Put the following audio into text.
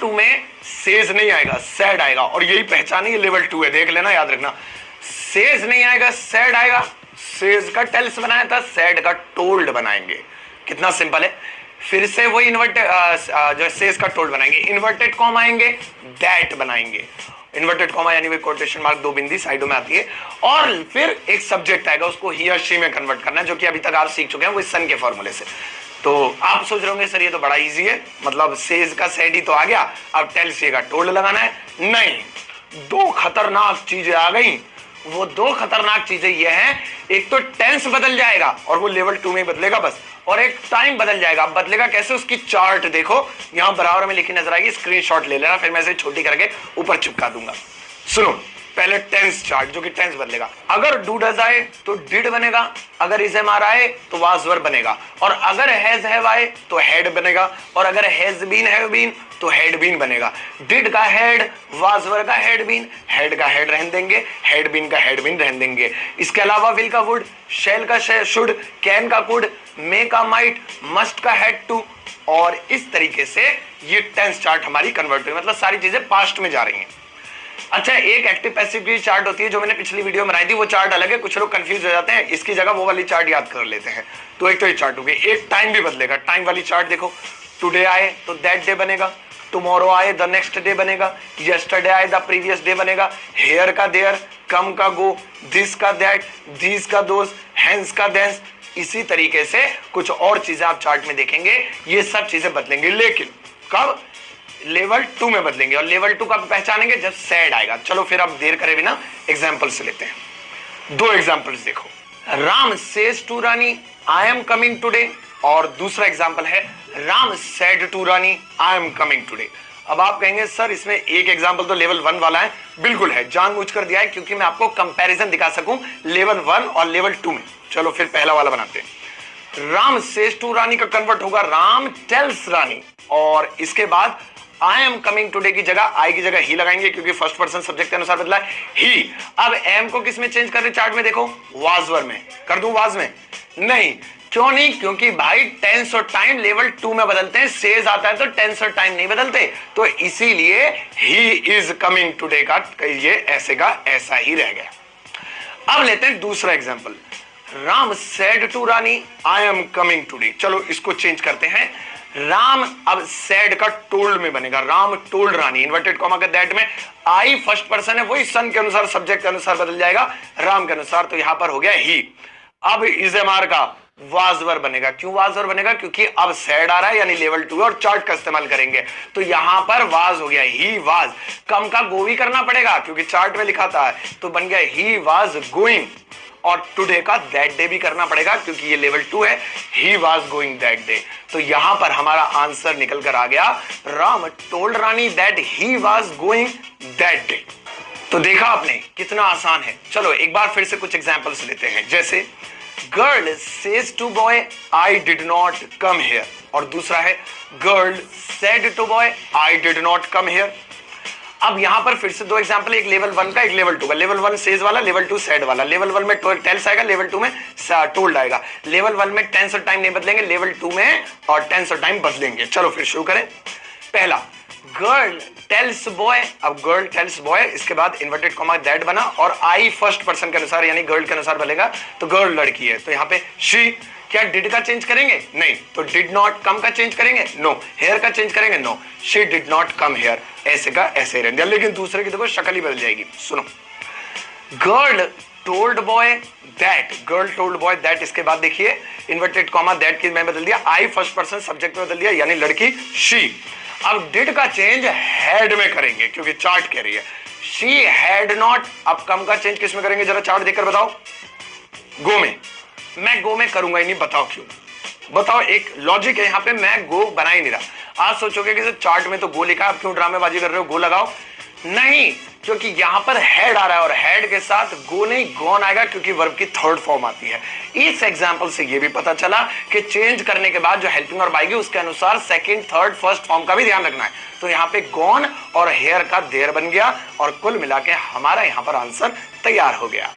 To में says नहीं आएगा, सैड आएगा, और यही पहचान है, ये लेवल 2 है, देख लेना, याद रखना। सेज नहीं आएगा, सैड आएगा। सेज का टेल्स बनाया था, सैड का टोल्ड बनाएंगे। कितना सिंपल है। फिर से वही इन्वर्टेड जो सेज का टोल्ड बनाएंगे, इन्वर्टेड कॉमा आएंगे, दैट बनाएंगे। इन्वर्टेड कॉमा यानी कोटेशन मार्क, दो बिंदी साइडों में आती है, और फिर एक सब्जेक्ट आएगा, उसको ही और शी में कन्वर्ट करना है, जो कि अभी तक आप सीख चुके हैं वो सन के फॉर्मूले से। तो आप सोच रहे होंगे सर ये तो बड़ा इजी है, मतलब सेज का सेड ही तो आ गया, अब टेल सी का टोल्ड लगाना है। नहीं, दो खतरनाक चीजें आ गई। वो दो खतरनाक चीजें ये हैं, एक तो टेंस बदल जाएगा और वो लेवल 2 में बदलेगा बस, और एक टाइम बदल जाएगा। अब बदलेगा कैसे, उसकी चार्ट देखो, यहां बराबर में लिखी नजर आएगी, स्क्रीनशॉट ले लेना, फिर मैं इसे छोटी करके ऊपर चिपका दूंगा। सुनो, पहले टेंस चार्ट, जो कि टेंस बदलेगा। अगर डू डज आए तो डिड बनेगा, अगर इज एम आर आए तो वाज वर बनेगा, और अगर हैज हैव आए तो हैड बनेगा, और अगर हैज बीन हैव बीन तो हैड बीन बनेगा। डिड का हैड, वाज वर का हैड बीन, हैड का हैड रहने देंगे, हैड बीन का हैड बीन रहने देंगे। इसके अलावा विल का वुड, शैल का शुड, कैन का कुड, मे का माइट, मस्ट का हैड टू, और इस तरीके से ये टेंस चार्ट हमारी कन्वर्ट हुई, मतलब सारी चीजें पास्ट में जा रही हैं। अच्छा, एक एक्टिव पैसिव की चार्ट होती है जो मैंने पिछली वीडियो में बनाई थी, वो चार्ट अलग है, कुछ लोग कंफ्यूज हो जाते हैं, इसकी जगह वो वाली चार्ट याद कर लेते हैं। तो एक तो ये चार्ट हो गई। एक टाइम भी बदलेगा, टाइम वाली चार्ट देखो, टुडे आए तो दैट डे बनेगा, टुमारो आए द नेक्स्ट डे बनेगा, यस्टरडे आए द प्रीवियस डे बनेगा, हेयर का देयर, कम का गो, दिस का दैट, दीस का दोस, हैंस का देंस। इसी तरीके से कुछ और चीजें आप चार्ट में देखेंगे, ये सब चीजें बदलेंगे, लेकिन कब, लेवल 2 में बदलेंगे। और लेवल 2 कब पहचानेंगे, जब सैड आएगा। चलो फिर अब देर करे बिना एग्जांपल्स लेते हैं। दो एग्जांपल्स देखो, Ram says to Rani I am coming today, और दूसरा एग्जांपल है Ram said to Rani I am coming today. अब आप कहेंगे सर इसमें एक एग्जांपल तो लेवल 1 वाला है। बिल्कुल है, जानबूझकर दिया है क्योंकि मैं आपको कंपैरिजन दिखा सकूं लेवल 1 और लेवल 2 में। चलो फिर पहला वाला बनाते हैं। राम सेज टू रानी का कन्वर्ट होगा राम टेल्स रानी, और इसके बाद आई एम कमिंग टुडे की जगह, आई की जगह ही लगाएंगे क्योंकि फर्स्ट पर्सन सब्जेक्ट के अनुसार बदला है ही। अब एम को किस में चेंज कर रहे, चार्ट में देखो, वाज वर में कर दूं, वाज में नहीं, क्यों नहीं, क्योंकि भाई टेंस और टाइम लेवल 2 में बदलते हैं, सेज आता है तो टेंस और टाइम नहीं बदलते, तो इसीलिए ही इज कमिंग टुडे का ये ऐसे का ऐसा ही रह गया। अब लेते हैं दूसरा example, Ram said to Rani I am coming today. चलो इसको चेंज करते हैं, राम अब सैड का टोल्ड में बनेगा, राम टोल्ड रानी, इन्वर्टेड कॉमा का दैट में आई फर्स्ट पर्सन है, वही सन के अनुसार सब्जेक्ट के अनुसार बदल जाएगा राम के अनुसार, तो यहां पर हो गया ही। अब इज एम आर का वाजवर बनेगा, क्यों वाजवर बनेगा, क्योंकि अब सैड आ रहा है यानी लेवल 2 और चार्ट का इस्तेमाल करेंगे, तो यहां पर वाज हो गया ही वाज। कम का गो भी करना पड़ेगा क्योंकि चार्ट में लिखा था, तो बन गया ही वाज गोइंग, और टुडे का दैट डे भी करना पड़ेगा क्योंकि ये लेवल 2 है, he was going that day. तो यहां पर हमारा आंसर निकल कर आ गया, Ram told Rani that he was going that day. तो देखा आपने कितना आसान है। चलो एक बार फिर से कुछ एग्जांपल्स लेते हैं, जैसे girl says to boy I did not come here, और दूसरा है girl said to boy I did not come here. अब यहां पर फिर से दो एग्जांपल, एक लेवल 1 का, एक लेवल 2 का। लेवल 1 सेज वाला, लेवल 2 सेड वाला। लेवल 1 में टेल्स आएगा, लेवल 2 में टोल्ड आएगा। लेवल 1 में टेंस और टाइम नहीं बदलेंगे, लेवल 2 में और टेंस और टाइम बदलेंगे। चलो फिर शुरू करें। पहला, गर्ल टेल्स बॉय, अब गर्ल टेल्स बॉय, इसके बाद इन्वर्टेड कॉमा दैट बना, और आई फर्स्ट पर्सन के अनुसार यानी गर्ल के अनुसार बनेगा, तो गर्ल लड़की है, तो यहाँ पे शी। क्या डिड का चेंज करेंगे, नहीं, तो डिड नॉट कम का चेंज करेंगे, नो। हेयर का चेंज करेंगे, no, she did not come here, ऐसे का ऐसे रहेंगे। लेकिन दूसरे की देखो शक्ल ही बदल जाएगी। सुनो, girl told boy that, girl told boy that, इसके बाद देखिए इन्वर्टेड कॉमा दैट की मैं बदल दिया, आई फर्स्ट पर्सन सब्जेक्ट में बदल दिया यानी लड़की शी। अब डिड का चेंज हैड में करेंगे क्योंकि चार्ट कह रही है, शी हैड नॉट। अब कम का चेंज किस में करेंगे, जरा चार्ट देखकर बताओ, गो में। मैं गो में करूंगा ही नहीं, बताओ क्यों, बताओ, एक लॉजिक है यहाँ पे, मैं गो बना ही नहीं रहा। आज सोचोगे कि चार्ट में तो गो लिखा, आप क्यों ड्रामेबाजी कर रहे हो, गो लगाओ, नहीं, क्योंकि यहां पर हेड आ रहा है और हेड के साथ गो नहीं गॉन आएगा क्योंकि वर्ब की थर्ड फॉर्म आती है। इस एग्जांपल से ये भी पता चला कि चेंज करने के बाद जो हेल्पिंग वर्ब आएगी उसके अनुसार सेकंड, थर्ड, फर्स्ट फॉर्म का भी ध्यान रखना है। तो यहाँ पे गॉन और हेयर का देयर बन गया और कुल मिला के हमारा यहाँ पर आंसर तैयार हो गया।